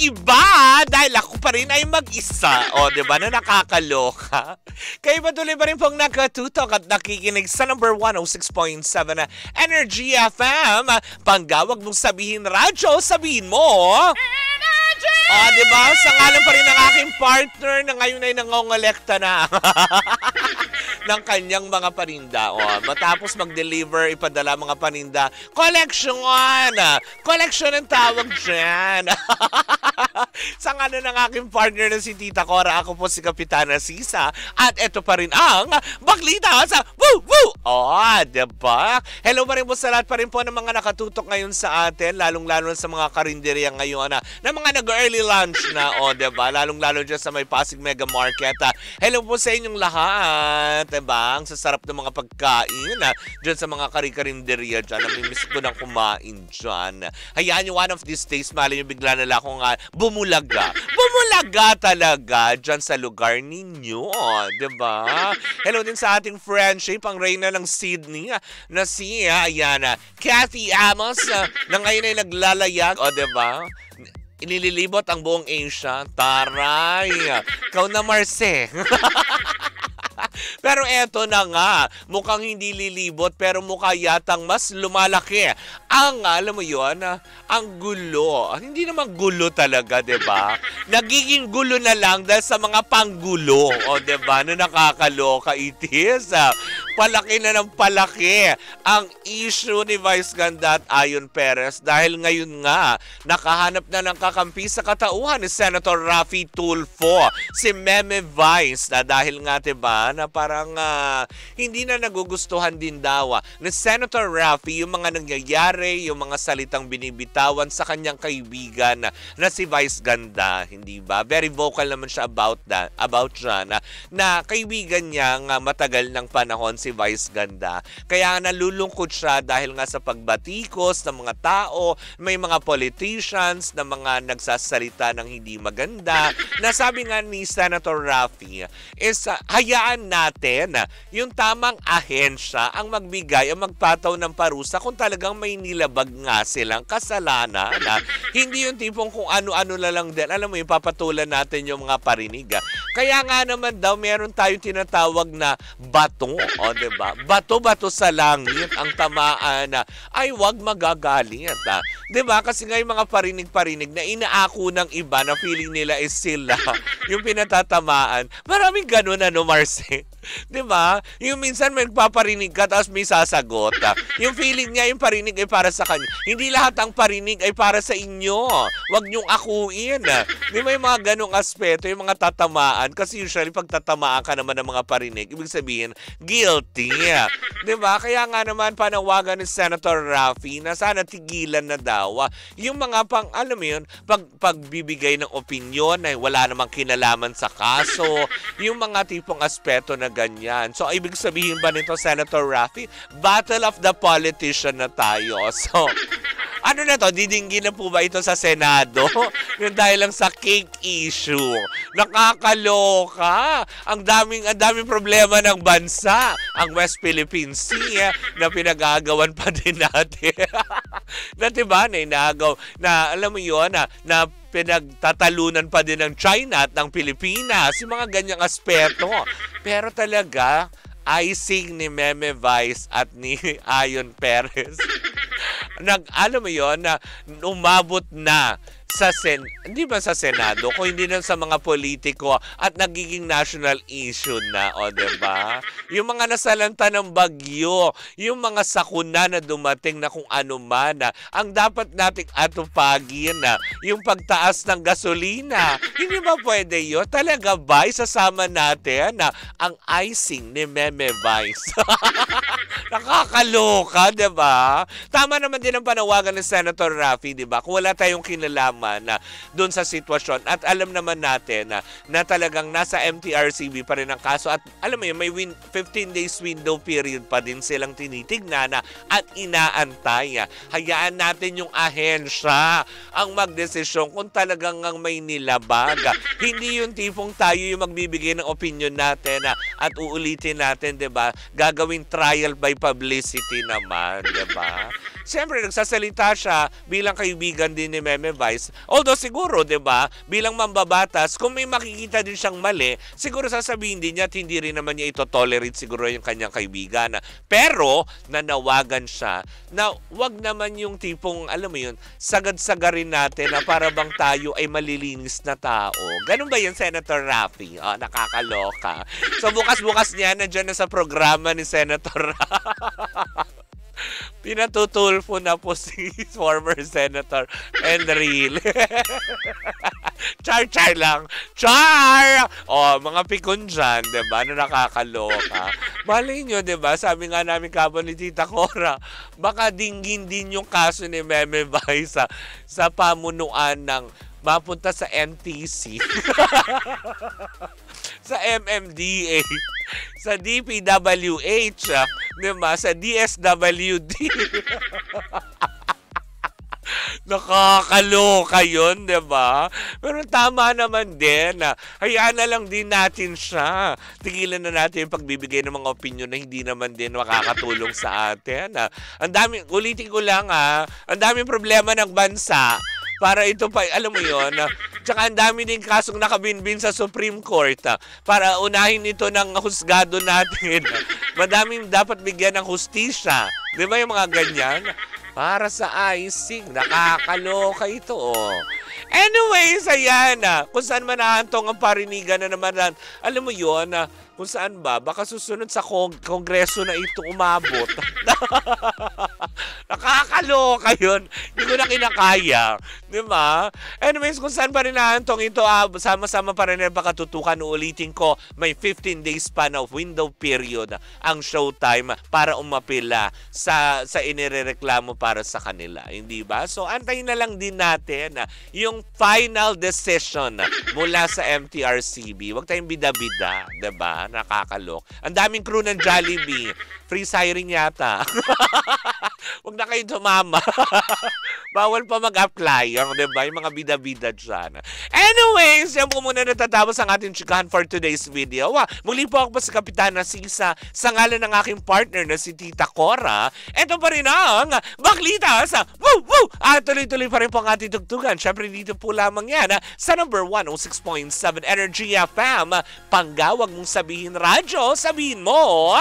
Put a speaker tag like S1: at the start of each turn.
S1: iba dahil ako pa rin ay mag-isa. O, diba, na nakakaloka? Kayo ba tuloy pa rin pong nakatutok at nakikinig sa number 106.7 na Energy FM? Panggawag mong sabihin radyo, sabihin mo. Diba? Sa ngalan pa rin ng aking partner na ngayon ay nangongolekta na ng kanyang mga paninda. Matapos mag-deliver, ipadala mga paninda. Collection! Collection ang tawag dyan. Sa ngalan ng aking partner na si Tita Cora, ako po si Kapitana Sisa. At ito pa rin ang Baklita sa Woo! Woo! Diba? Hello pa rin po sa lahat pa rin po ng mga nakatutok ngayon sa atin, lalong-lalo sa mga karinderya ngayon na mga nag-early lunch na, diba? Lalong-lalo dyan sa may Pasig Mega Market. Hello po sa inyong lahat. Diba? Ang sasarap ng mga pagkain dyan sa mga kari-karinderya dyan. Namimiss ko nang kumain dyan. Hayaan nyo, one of these days, mali nyo bigla nila akong bumulaga. Bumulaga talaga dyan sa lugar ninyo. Diba? Hello din sa ating friendship, ang reyna ng Sydney na si, Kathy Amos na ngayon ay naglalayag. Diba? Inililibot ang buong Asia. Taray! Ikaw na, Marce. Pero eto na nga, mukhang hindi lilibot pero mukha yatang mas lumalaki. Alam mo yun, ang gulo. Hindi naman gulo talaga, diba? Nagiging gulo na lang dahil sa mga panggulo. Diba? Na nakakaloka itis. Palaki na ng palaki ang issue ni Vice Ganda at Ayon Perez dahil ngayon nga nakahanap na ng kakampi sa katauhan ni Senator Raffy Tulfo, si Meme Vice, na dahil nga diba na parang hindi na nagugustuhan din daw ni Senator Raffy yung mga nangyayari, yung mga salitang binibitawan sa kanyang kaibigan na si Vice Ganda, hindi ba? Very vocal naman siya about dyan na kaibigan niya nga matagal ng panahon si Vice Ganda. Kaya nalulungkot siya dahil nga sa pagbatikos ng mga tao, may mga politicians na mga nagsasalita ng hindi maganda. Nasabi nga ni Senator Raffy is hayaan natin yung tamang ahensya ang magbigay, ang magpataw ng parusa kung talagang may nilabag nga silang kasalanan. Hindi yung tipong kung ano-ano na lang din. Alam mo, yung papatulan natin yung mga parinig. Kaya nga naman daw, meron tayong tinatawag na bato. Diba? Bato-bato sa langit ang tamaan ay wag magagalit. Diba? Kasi nga yung mga parinig-parinig na inaako ng iba na feeling nila is sila yung pinatatamaan. Maraming ganun Marce. Diba? Yung minsan may nagpaparinig ka tapos may sasagot. Yung feeling niya yung parinig ay para sa kanya. Hindi lahat ang parinig ay para sa inyo. Wag niyong akuin. Di ba yung mga ganong aspeto, yung mga tatamaan? Kasi usually pag tatamaan ka naman ng mga parinig, ibig sabihin, guilty. Diba? Kaya nga naman panawagan ni Senator Raffy na sana tigilan na daw yung mga alam mo yun, pagbibigay ng opinion ay wala namang kinalaman sa kaso, yung mga tipong aspeto na ganyan. So, ibig sabihin ba nito, Senator Raffy, battle of the politician na tayo. So, ano na to? Didinggin na po ba ito sa Senado? Yung dahil lang sa cake issue. Nakakaloka. Ang daming problema ng bansa. Ang West Philippine Sea na pinagagawan pa din natin. Na diba, na alam mo yun, na pinagtatalunan pa din ng China at ng Pilipinas. Yung mga ganyang aspeto. Pero talaga, icing ni Meme Vice at ni Ayon Perez. Alam mo yun, na umabot na sa hindi ba sa Senado, kung hindi na sa mga politiko at nagiging national issue na, diba? Yung mga nasalanta ng bagyo, yung mga sakuna na dumating na kung ano man, ang dapat nating atupagin yung pagtaas ng gasolina. Hindi ba pwede yun? Talaga ba isasama natin ang icing ni Meme Vice? Nakakaloka, diba? Tama naman din ang panawagan ni Senator Raffy, diba? Kung wala tayong kinalaman doon sa sitwasyon at alam naman natin na talagang nasa MTRCB pa rin ang kaso at alam mo yun, may 15 days window period pa din silang tinitignan at inaantay. Hayaan natin yung ahensya ang magdesisyon kung talagang may nilabag. Hindi yung tipong tayo yung magbibigay ng opinion natin at uulitin natin, diba? Gagawing trial by publicity naman, diba? Siyempre, nagsasalita siya bilang kaibigan din ni Meme Vice Although siguro, 'di ba, bilang mambabatas, kung may makikita din siyang mali, siguro sasabihin din niya at hindi rin naman niya ito-tolerate siguro yung kanyang kaibigan. Pero nanawagan siya na wag naman yung tipong, alam mo yun, sagad-sagarin natin na para bang tayo ay malilinis na tao. Ganun ba yun, Senator Raffy? Oh, nakakaloka. So bukas-bukas niya, nandiyan na sa programa ni Senator pinatutulfo na po si former Senator Enrile. Char-char lang. Char! O, mga pikon dyan, diba? Na nakakaloka. Malay nyo, diba? Sabi nga namin kabo ni Tita Cora, baka dinggin din yung kaso ni Meme Bay sa pamunuan ng mapunta sa NTC. Sa MMDA, sa DPWH, diba? Sa DSWD. Nakakaloka yun, diba? Pero tama naman din. Hayaan na lang din natin siya. Tigilan na natin yung pagbibigay ng mga opinion na hindi naman din makakatulong sa atin. Ang dami, ulitin ko lang ang daming problema ng bansa. Para ito pa, alam mo yun, tsaka ang dami din kasong nakabinbin sa Supreme Court para unahin ito ng husgado natin. Madaming dapat bigyan ng hustisya. Di ba yung mga ganyan? Para sa icing, nakakaloka ito. Anyways, ayan kung saan man nahantong ang parinigan na naman, alam mo yun, kung saan ba, baka susunod sa kongreso na ito umabot. Nakakaloka yun. Hindi ko na kinakaya. Di ba? Anyways, kung saan pa rin nahantong ito, sama-sama pa rin baka tutukan, ulitin ko, may 15 days pa na window period ang Showtime para umapila sa inirereklamo para sa kanila. Hindi ba? So, antayin na lang din natin yung final decision mula sa MTRCB. Huwag tayong bida-bida. Diba? Nakakalok. Ang daming crew ng Jollibee. Free siren yata. Huwag na kayo tumama. Bawal pa mag-apply. Diba? Yung mga bida-bida dyan. Anyways, yan po muna natatapos ang ating chikahan for today's video. Muli po ako po sa Kapitana Sisa sa ngalan ng aking partner na si Tita Cora. Ito pa rin ang Baklita sa Woo! Woo! At tuloy-tuloy pa rin po ang ating tugtugan. Siyempre dito po lamang yan sa number 106.7 Energy FM. Panggawag mong sabihin radyo, sabihin mo